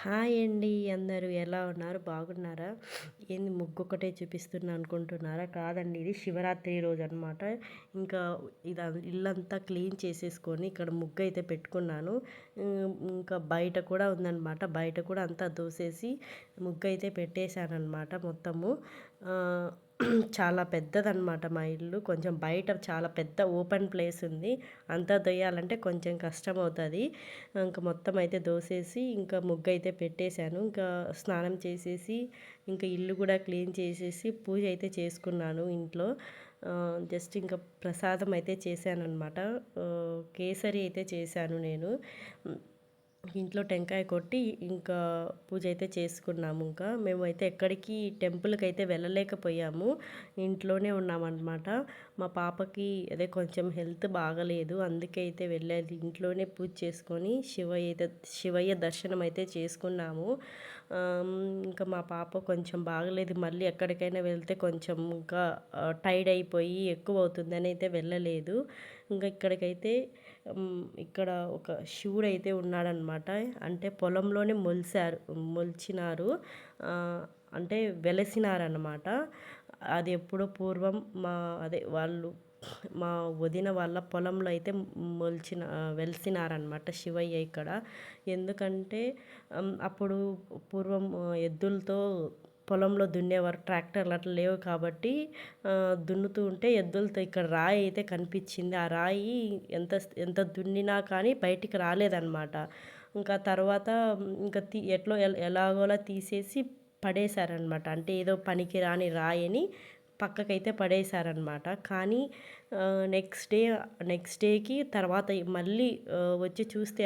Hi అండి. అందరూ ఎలా ఉన్నారు? బాగున్నారా? ఏంది ముగ్గొక్కటే చూపిస్తున్నా అనుకుంటున్నారా? కాదండి, ఇది శివరాత్రి రోజనమాట. ఇంకా ఇల్లంతా క్లీన్ చేసేసుకొని ఇక్కడ ముగ్గయితే పెట్టుకున్నాను. ఇంకా బయట కూడా ఉందనమాట. బయట కూడా అంతా దూసేసి ముగ్గయితే పెట్టేశాననమాట మొత్తము. చాలా పెద్దదనమాట మా ఇల్లు. కొంచెం బయట చాలా పెద్ద ఓపెన్ ప్లేస్ ఉంది. అంతా దొయ్యాలంటే కొంచెం కష్టమవుతది. ఇంక మొత్తం అయితే దోసేసి ఇంకా ముగ్గయితే పెట్టేశాను. ఇంకా స్నానం చేసేసి ఇంకా ఇల్లు కూడా క్లీన్ చేసేసి పూజ అయితే చేసుకున్నాను ఇంట్లో. జస్ట్ ఇంకా ప్రసాదం అయితే చేశాననమాట. కేసరి అయితే చేశాను నేను. ఇంట్లో టెంకాయ కొట్టి ఇంకా పూజ అయితే చేసుకున్నాము. ఇంకా మేమైతే ఎక్కడికి టెంపుల్కి అయితే వెళ్ళలేకపోయాము, ఇంట్లోనే ఉన్నామన్నమాట. మా పాపకి అదే కొంచెం హెల్త్ బాగలేదు, అందుకే అయితే వెళ్ళేది. ఇంట్లోనే పూజ చేసుకొని శివయ్య దర్శనం అయితే చేసుకున్నాము. ఇంకా మా పాప కొంచెం బాగలేదు, మళ్ళీ ఎక్కడికైనా వెళ్తే కొంచెం ఇంకా టైర్డ్ అయిపోయి ఎక్కువ అవుతుందని అయితే వెళ్ళలేదు. ఇంకా ఇక్కడికైతే ఇక్కడ ఒక శివుడు అయితే ఉన్నాడనమాట. అంటే పొలంలోనే మొలిచినారు, అంటే వెలసినారనమాట. అది ఎప్పుడో పూర్వం మా వదిన వాళ్ళ పొలంలో అయితే వెలిసినారనమాట శివయ్య ఇక్కడ. ఎందుకంటే అప్పుడు పూర్వం ఎద్దులతో పొలంలో దున్నేవారు, ట్రాక్టర్లు అట్లా లేవు కాబట్టి దున్నుతూ ఉంటే ఎద్దులతో ఇక్కడ రాయి అయితే కనిపించింది. ఆ రాయి ఎంత ఎంత దున్నినా కానీ బయటికి రాలేదన్నమాట. ఇంకా తర్వాత ఇంకా ఎలాగోలా తీసేసి పడేశారనమాట. అంటే ఏదో పనికి రాని రాయిని పక్కకైతే పడేశారనమాట. కానీ నెక్స్ట్ డేకి తర్వాత మళ్ళీ వచ్చి చూస్తే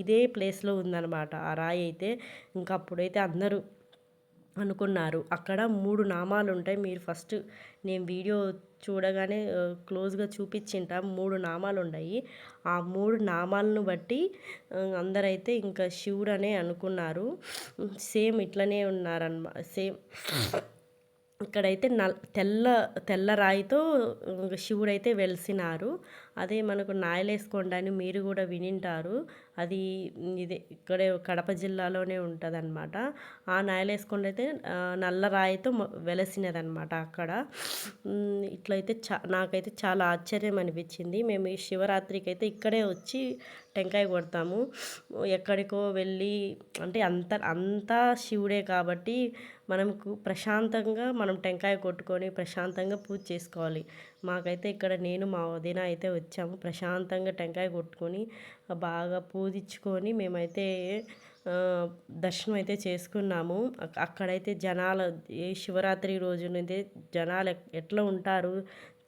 ఇదే ప్లేస్లో ఉందన్నమాట ఆ రాయి అయితే. ఇంకా అప్పుడైతే అందరూ అనుకున్నారు. అక్కడ 3 నామాలు ఉంటాయి. మీరు ఫస్ట్ నేను వీడియో చూడగానే క్లోజ్గా చూపించింటా. 3 నామాలు ఉన్నాయి. ఆ 3 నామాలను బట్టి అందరైతే ఇంకా శివుడనే అనుకున్నారు. సేమ్ ఇట్లనే సేమ్ ఇక్కడైతే తెల్ల రాయితో శివుడైతే వెలిసినారు. అదే మనకు నాయలేసుకొండ అని మీరు కూడా వినింటారు. అది ఇక్కడే కడప జిల్లాలోనే ఉంటుందన్నమాట. ఆ నాయలేసుకొండ అయితే నల్ల రాయితో వెలసినదనమాట అక్కడ. ఇట్లయితే నాకైతే చాలా ఆశ్చర్యం అనిపించింది. మేము ఈ శివరాత్రికి అయితే ఇక్కడే వచ్చి టెంకాయ కొడతాము. ఎక్కడికో వెళ్ళి అంటే అంతా శివుడే కాబట్టి మనకు ప్రశాంతంగా మనం టెంకాయ కొట్టుకొని ప్రశాంతంగా పూజ చేసుకోవాలి. మాకైతే ఇక్కడ నేను మా వదిన అయితే వచ్చాము. ప్రశాంతంగా టెంకాయ కొట్టుకొని బాగా పూజించుకొని మేమైతే దర్శనం అయితే చేసుకున్నాము. అక్కడైతే ఏ శివరాత్రి రోజునైతే జనాలు ఎట్లా ఉంటారు,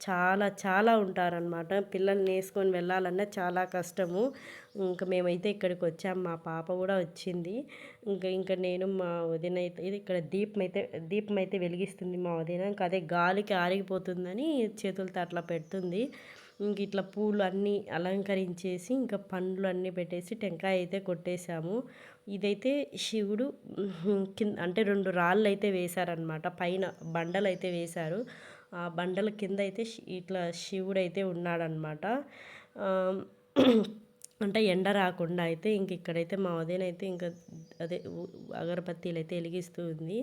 చాలా చాలా ఉంటారనమాట. పిల్లల్ని వేసుకొని వెళ్ళాలన్నా చాలా కష్టము. ఇంకా మేమైతే ఇక్కడికి వచ్చాము. మా పాప కూడా వచ్చింది. ఇంకా నేను మా వదిన అయితే ఇక్కడ దీపం అయితే వెలిగిస్తుంది మా వదిన. ఇంకా అదే గాలికి ఆరిగిపోతుందని చేతులతో అట్లా పెడుతుంది. ఇంక ఇట్లా పూలు అన్నీ అలంకరించేసి ఇంకా పండ్లు అన్నీ పెట్టేసి టెంకాయ అయితే కొట్టేశాము. ఇదైతే శివుడు కింద అంటే 2 రాళ్ళు అయితే వేశారనమాట. పైన బండలు అయితే వేశారు. ఆ బండల కింద అయితే ఇట్లా శివుడు అయితే ఉన్నాడనమాట. అంటే ఎండ రాకుండా అయితే ఇక్కడైతే మా వదిన అయితే ఇంకా అదే అగరబత్తీలు అయితే వెలిగిస్తూ ఉంది.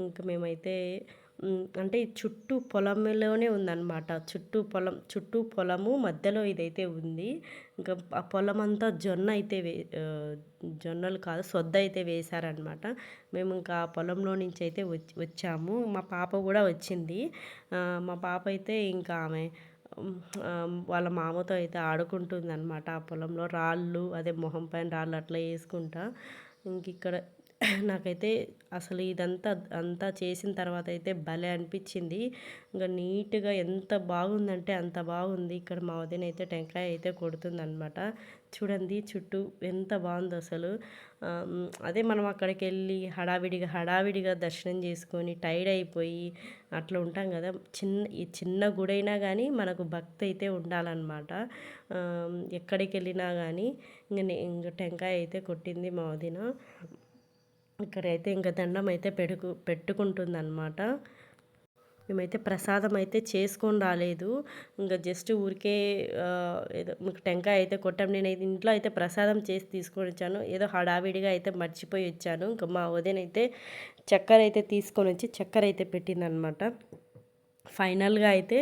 ఇంకా మేమైతే అంటే చుట్టూ పొలంలోనే ఉందన్నమాట. చుట్టూ పొలము మధ్యలో ఇదైతే ఉంది. ఇంకా ఆ పొలం అంతా జొన్నలు కాదు, సొద్ద అయితే వేశారనమాట. మేము ఇంకా ఆ పొలంలో నుంచి అయితే వచ్చాము. మా పాప కూడా వచ్చింది. మా పాప అయితే ఇంకా ఆమె వాళ్ళ మామతో అయితే ఆడుకుంటుంది అనమాట. ఆ పొలంలో అదే మొహం పైన రాళ్ళు అట్లా వేసుకుంటా. ఇక్కడ నాకైతే అసలు అంతా చేసిన తర్వాత అయితే భలే అనిపించింది. ఇంకా నీట్గా ఎంత బాగుందంటే అంత బాగుంది. ఇక్కడ మా వదిన అయితే టెంకాయ అయితే కొడుతుందనమాట. చూడండి చుట్టూ ఎంత బాగుందో అసలు. అదే మనం అక్కడికి వెళ్ళి హడావిడిగా దర్శనం చేసుకొని టైర్డ్ అయిపోయి అట్లా ఉంటాం కదా. చిన్న గుడైనా కానీ మనకు భక్తి అయితే ఉండాలన్నమాట. ఎక్కడికి వెళ్ళినా కానీ ఇంక టెంకాయ అయితే కొట్టింది మా వదిన. ఇక్కడైతే ఇంకా దండం అయితే పెట్టుకుంటుందన్నమాట. మేమైతే ప్రసాదం అయితే చేసుకొని రాలేదు. ఇంకా జస్ట్ ఊరికే ఏదో మీకు టెంకాయ అయితే కొట్టాం. నేనైతే ఇంట్లో అయితే ప్రసాదం చేసి తీసుకొనొచ్చాను. ఏదో హడావిడిగా అయితే మర్చిపోయి వచ్చాను. ఇంక మా వదినైతే చక్కెర అయితే తీసుకొనొచ్చి చక్కెర అయితే పెట్టిందనమాట. ఫైనల్‌గా అయితే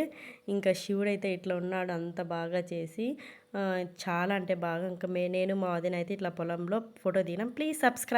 ఇంకా శివుడైతే ఇట్లా ఉన్నాడు అంత బాగా చేసి. చాలా అంటే బాగా ఇంకా నేను మా వదిన అయితే ఇట్లా పొలంలో ఫోటో దిగినాం. Please subscribe.